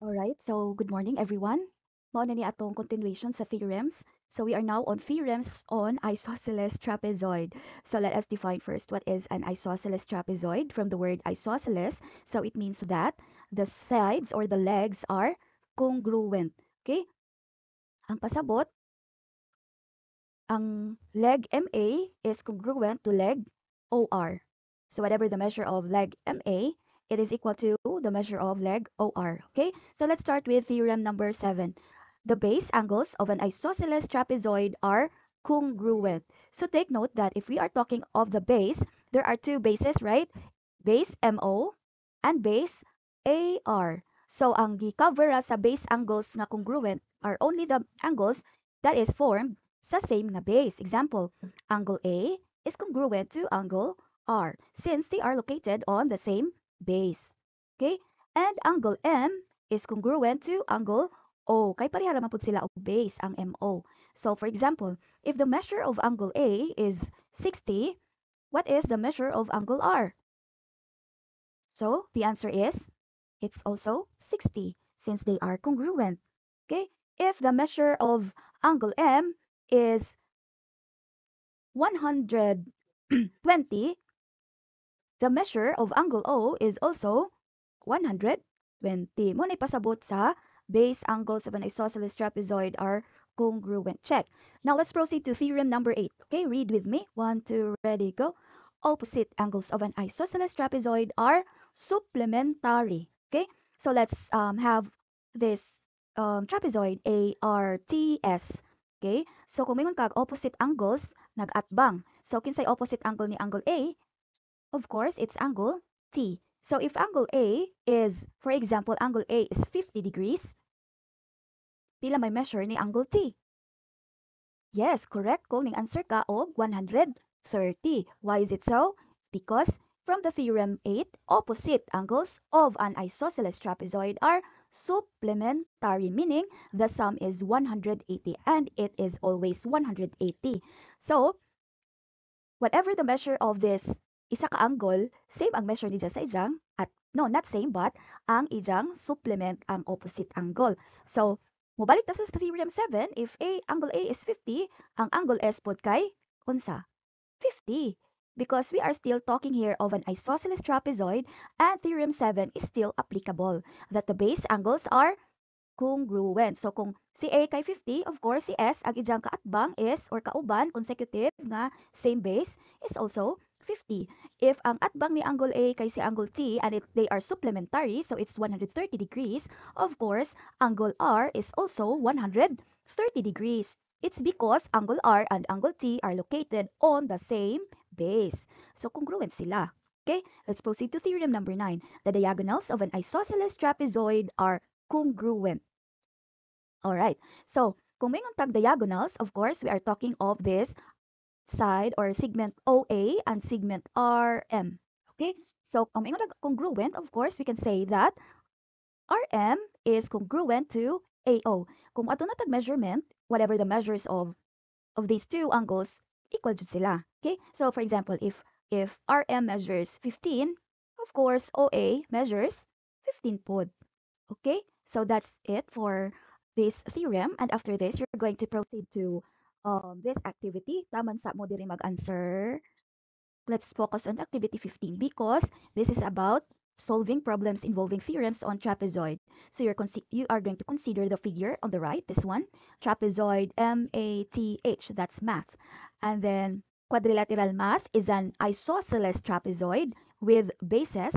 Alright, so good morning everyone. Mao na ni atong continuation sa theorems. So we are now on theorems on isosceles trapezoid. So let us define first what is an isosceles trapezoid from the word isosceles. So it means that the sides or the legs are congruent. Okay? Ang pasabot, ang leg MA is congruent to leg OR. So whatever the measure of leg MA, it is equal to the measure of leg OR. Okay, so let's start with theorem number 7. The base angles of an isosceles trapezoid are congruent. So take note that if we are talking of the base, there are two bases, right? Base MO and base AR. So ang gi-cover sa base angles nga congruent are only the angles that is formed sa same nga base. Example, angle A is congruent to angle R since they are located on the same base. Okay? And angle M is congruent to angle O. Kay pareha naman po sila og base ang MO. So for example, if the measure of angle A is 60, what is the measure of angle R? So the answer is it's also 60 since they are congruent. Okay? If the measure of angle M is 120, the measure of angle O is also 120. Mo na pasabot sa base angles of an isosceles trapezoid are congruent. Check. Now let's proceed to theorem number 8. Okay, read with me. 1, 2, ready, go. Opposite angles of an isosceles trapezoid are supplementary. Okay, so let's have this trapezoid ARTS. Okay, so kung mayroon kag opposite angles, nag-atbang. So kinsay opposite angle ni angle A? Of course, it's angle T. So if angle A is, for example, angle A is 50 degrees, pila may measure ni angle T? Yes, correct. Kung ning answer ka og 130. Why is it so? Because from the theorem 8, opposite angles of an isosceles trapezoid are supplementary, meaning the sum is 180 and it is always 180. So, whatever the measure of this isa ka angle, same ang measure ni sa ijang at no, not same but ang ijang supplement ang opposite angle. So, mobalik ta sa theorem 7, if angle A is 50, ang angle S pod kay unsa? 50. Because we are still talking here of an isosceles trapezoid and theorem 7 is still applicable that the base angles are congruent. So kung si A kay 50, of course si S ang ijang kaatbang is or kauban consecutive nga same base is also 50. If ang atbang ni angle A kay si angle T and they are supplementary, so it's 130 degrees, of course, angle R is also 130 degrees. It's because angle R and angle T are located on the same base. So congruent sila. Okay, let's proceed to theorem number 9. The diagonals of an isosceles trapezoid are congruent. All right. So, kung may tag diagonals, of course, we are talking of this side or segment OA and segment RM. Okay? So, kung may congruent, of course, we can say that RM is congruent to AO. Kung ato na tag measurement, whatever the measures of these two angles, equal jud sila. Okay? So, for example, if RM measures 15, of course, OA measures 15 pod. Okay, so that's it for this theorem. And after this, you're going to proceed to this activity. Taman sa mo diri mag-answer. Let's focus on activity 15 because this is about solving problems involving theorems on trapezoid. So you are going to consider the figure on the right, this one, trapezoid MATH, that's math. And then quadrilateral math is an isosceles trapezoid with bases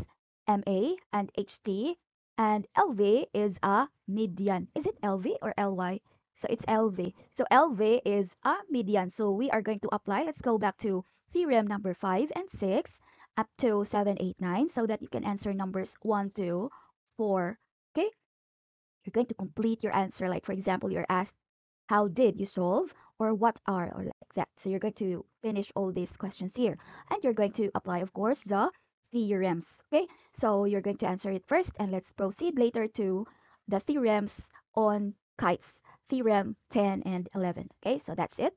MA and HT, and LV is a median. Is it LV or LY? So it's LV. So LV is a median. So we are going to apply. Let's go back to theorem number 5 and 6 up to 7, 8, 9 so that you can answer numbers 1, 2, 4. Okay? You're going to complete your answer. Like, for example, you're asked, how did you solve? Or what are? Or like that. So you're going to finish all these questions here. And you're going to apply, of course, the theorems. Okay? So you're going to answer it first. And let's proceed later to the theorems on kites. Theorem 10 and 11. Okay? So that's it.